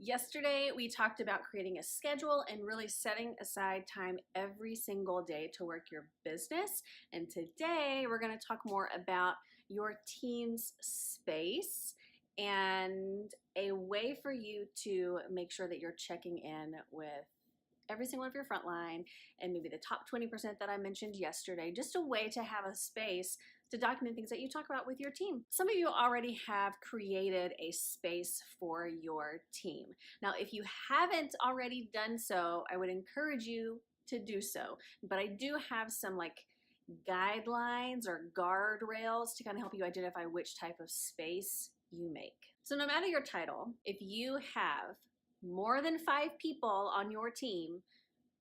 Yesterday, we talked about creating a schedule and really setting aside time every single day to work your business. And today, we're going to talk more about your team's space and a way for you to make sure that you're checking in with every single one of your frontline and maybe the top 20% that I mentioned yesterday, just a way to have a space to document things that you talk about with your team. Some of you already have created a space for your team. Now, if you haven't already done so, I would encourage you to do so. But I do have some guidelines or guardrails to kind of help you identify which type of space you make. So no matter your title, if you have more than 5 people on your team,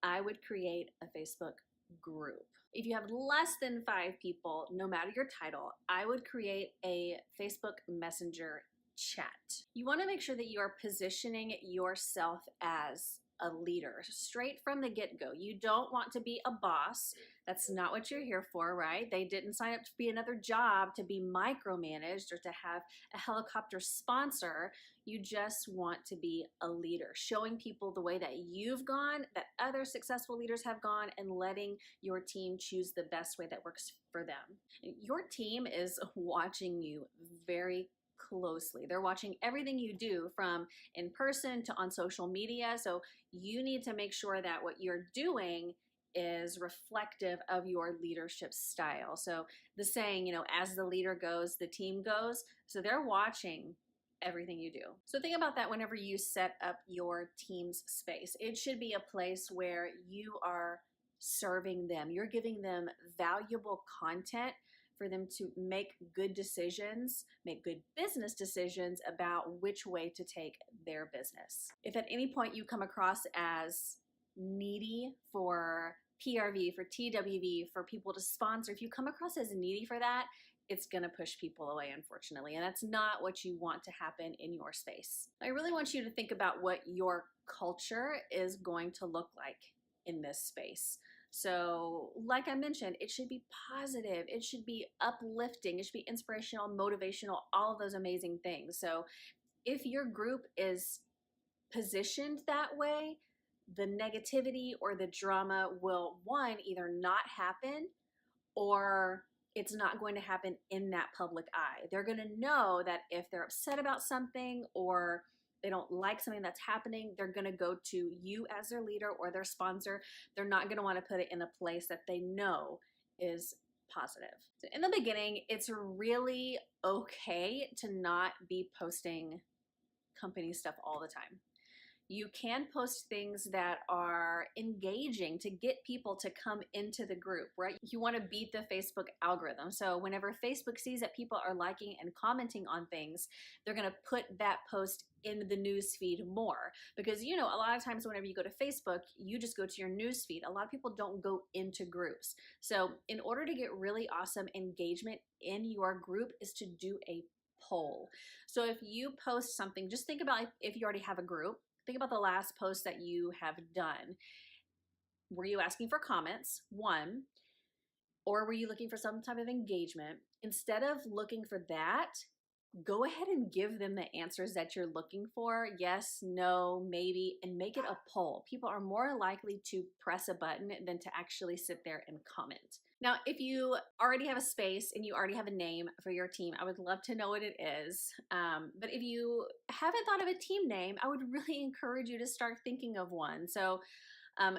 I would create a Facebook group. If you have less than 5 people, no matter your title, I would create a Facebook Messenger chat. You want to make sure that you are positioning yourself as a leader straight from the get-go. You don't want to be a boss. That's not what you're here for, right? They didn't sign up to be another job, to be micromanaged, or to have a helicopter sponsor. You just want to be a leader, showing people the way that you've gone, that other successful leaders have gone, and letting your team choose the best way that works for them. Your team is watching you very closely. They're watching everything you do, from in person to on social media. So you need to make sure that what you're doing is reflective of your leadership style. So the saying, as the leader goes, the team goes. So they're watching everything you do. So think about that whenever you set up your team's space. It should be a place where you are serving them. You're giving them valuable content for them to make good decisions, make good business decisions about which way to take their business. If at any point you come across as needy for PRV, for TWV, for people to sponsor, if you come across as needy for that, it's gonna push people away, unfortunately, and that's not what you want to happen in your space. I really want you to think about what your culture is going to look like in this space. So like I mentioned, it should be positive, it should be uplifting, it should be inspirational, motivational, all of those amazing things. So if your group is positioned that way, the negativity or the drama will, one, either not happen, or it's not going to happen in that public eye. They're going to know that if they're upset about something or they don't like something that's happening, they're going to go to you as their leader or their sponsor. They're not going to want to put it in a place that they know is positive. So in the beginning, it's really okay to not be posting company stuff all the time. You can post things that are engaging to get people to come into the group, right? You want to beat the Facebook algorithm. So whenever Facebook sees that people are liking and commenting on things, they're going to put that post in the news feed more. Because, a lot of times whenever you go to Facebook, you just go to your news feed. A lot of people don't go into groups. So in order to get really awesome engagement in your group is to do a poll. So if you post something, just think about if you already have a group. Think about the last post that you have done. Were you asking for comments, one, or were you looking for some type of engagement? Instead of looking for that, go ahead and give them the answers that you're looking for. Yes, no, maybe, and make it a poll. People are more likely to press a button than to actually sit there and comment. Now, if you already have a space and you already have a name for your team, I would love to know what it is. But if you haven't thought of a team name, I would really encourage you to start thinking of one. So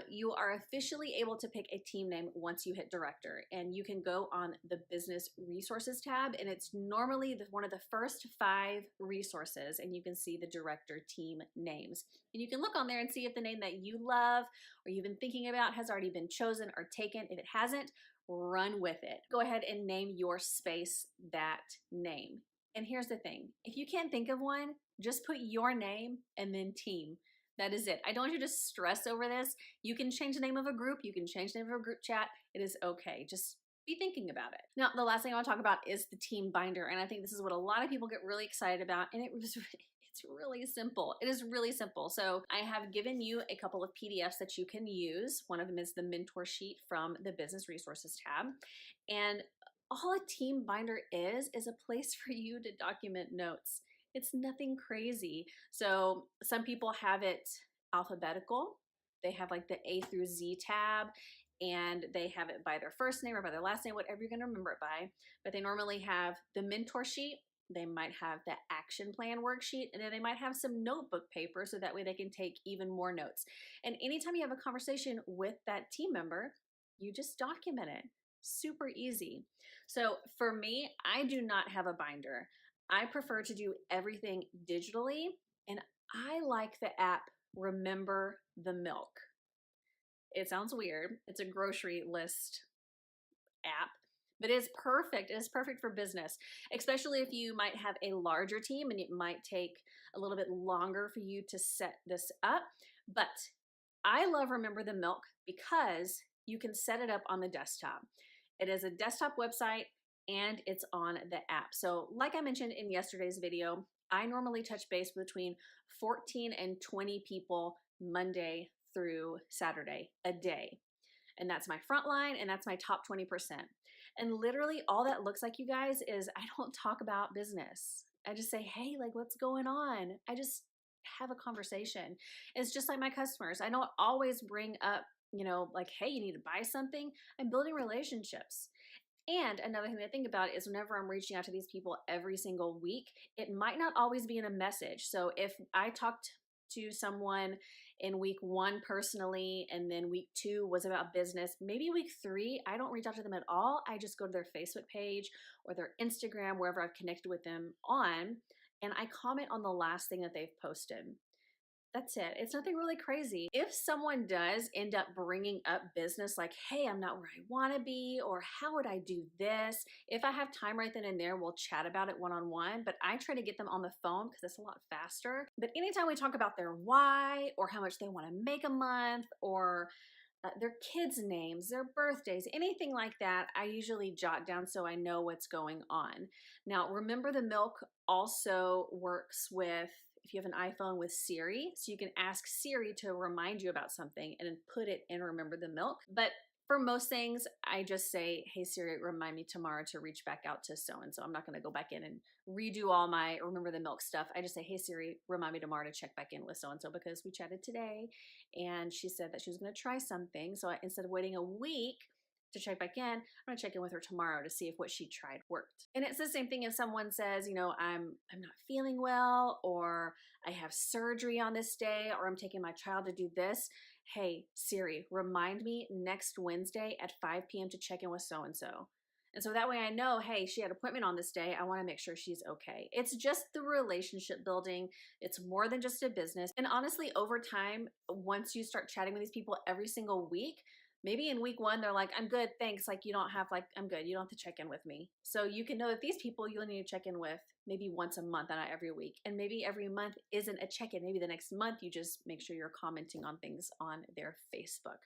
you are officially able to pick a team name once you hit director, and you can go on the business resources tab, and it's normally one of the first 5 resources, and you can see the director team names. And you can look on there and see if the name that you love or you've been thinking about has already been chosen or taken. If it hasn't, run with it. Go ahead and name your space that name. And here's the thing, if you can't think of one, just put your name and then team. That is it. I don't want you to stress over this. You can change the name of a group. You can change the name of a group chat. It is okay. Just be thinking about it. Now, the last thing I want to talk about is the team binder. And I think this is what a lot of people get really excited about. And it's really simple. It is really simple. So I have given you a couple of PDFs that you can use. One of them is the mentor sheet from the business resources tab. And all a team binder is a place for you to document notes. It's nothing crazy. So some people have it alphabetical. They have like the A through Z tab, and they have it by their first name or by their last name, whatever you're going to remember it by. But they normally have the mentor sheet. They might have the action plan worksheet, and then they might have some notebook paper so that way they can take even more notes. And anytime you have a conversation with that team member, you just document it. Super easy. So for me, I do not have a binder. I prefer to do everything digitally, and I like the app Remember the Milk. It sounds weird. It's a grocery list app, but it's perfect. It is perfect for business, especially if you might have a larger team and it might take a little bit longer for you to set this up. But I love Remember the Milk because you can set it up on the desktop. It is a desktop website and it's on the app. So like I mentioned in yesterday's video, I normally touch base between 14 and 20 people Monday through Saturday a day. And that's my front line and that's my top 20%. And literally all that looks like, you guys, is I don't talk about business. I just say, hey, like, what's going on? I just have a conversation. It's just like my customers. I don't always bring up, like, hey, you need to buy something. I'm building relationships. And another thing to think about is whenever I'm reaching out to these people every single week, it might not always be in a message. So if I talked to someone in week 1 personally, and then week 2 was about business, maybe week 3, I don't reach out to them at all. I just go to their Facebook page or their Instagram, wherever I've connected with them on, and I comment on the last thing that they've posted. That's it. It's nothing really crazy. If someone does end up bringing up business like, hey, I'm not where I want to be, or how would I do this? If I have time right then and there, we'll chat about it one-on-one, but I try to get them on the phone because it's a lot faster. But anytime we talk about their why, or how much they want to make a month, or their kids' names, their birthdays, anything like that, I usually jot down so I know what's going on. Now, Remember the Milk also works with, if you have an iPhone, with Siri, so you can ask Siri to remind you about something and then put it in Remember the Milk. But for most things, I just say, hey Siri, remind me tomorrow to reach back out to so-and-so. I'm not gonna go back in and redo all my Remember the Milk stuff. I just say, hey Siri, remind me tomorrow to check back in with so-and-so because we chatted today and she said that she was gonna try something. So instead of waiting a week to check back in, I'm gonna check in with her tomorrow to see if what she tried worked. And it's the same thing if someone says, I'm not feeling well, or I have surgery on this day, or I'm taking my child to do this. Hey, Siri, remind me next Wednesday at 5 p.m. to check in with so-and-so. And so that way I know, hey, she had an appointment on this day. I want to make sure she's okay. It's just the relationship building. It's more than just a business. And honestly, over time, once you start chatting with these people every single week, maybe in week 1, they're like, I'm good, thanks. Like, I'm good. You don't have to check in with me. So you can know that these people you'll need to check in with maybe once a month and not every week. And maybe every month isn't a check-in. Maybe the next month you just make sure you're commenting on things on their Facebook.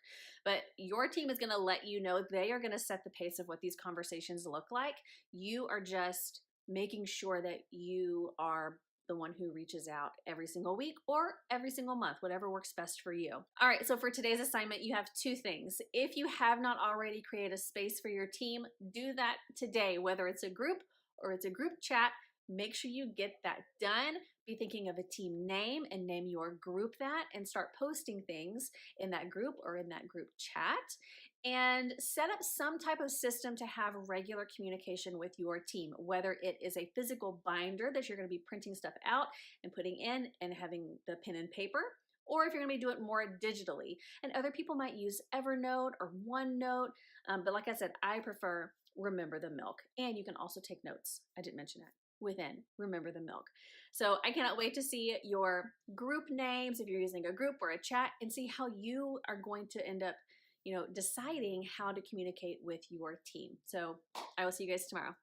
But your team is going to let you know. They are going to set the pace of what these conversations look like. You are just making sure that you are the one who reaches out every single week or every single month, whatever works best for you. All right, so for today's assignment, you have 2 things. If you have not already created a space for your team, do that today, whether it's a group or it's a group chat. Make sure you get that done. Be thinking of a team name and name your group that, and start posting things in that group or in that group chat. And set up some type of system to have regular communication with your team, whether it is a physical binder that you're going to be printing stuff out and putting in and having the pen and paper, or if you're going to be doing it more digitally. And other people might use Evernote or OneNote, but like I said, I prefer Remember the Milk. And you can also take notes. I didn't mention that. Within Remember the Milk. So I cannot wait to see your group names if you're using a group or a chat, and see how you are going to end up deciding how to communicate with your team. So I will see you guys tomorrow.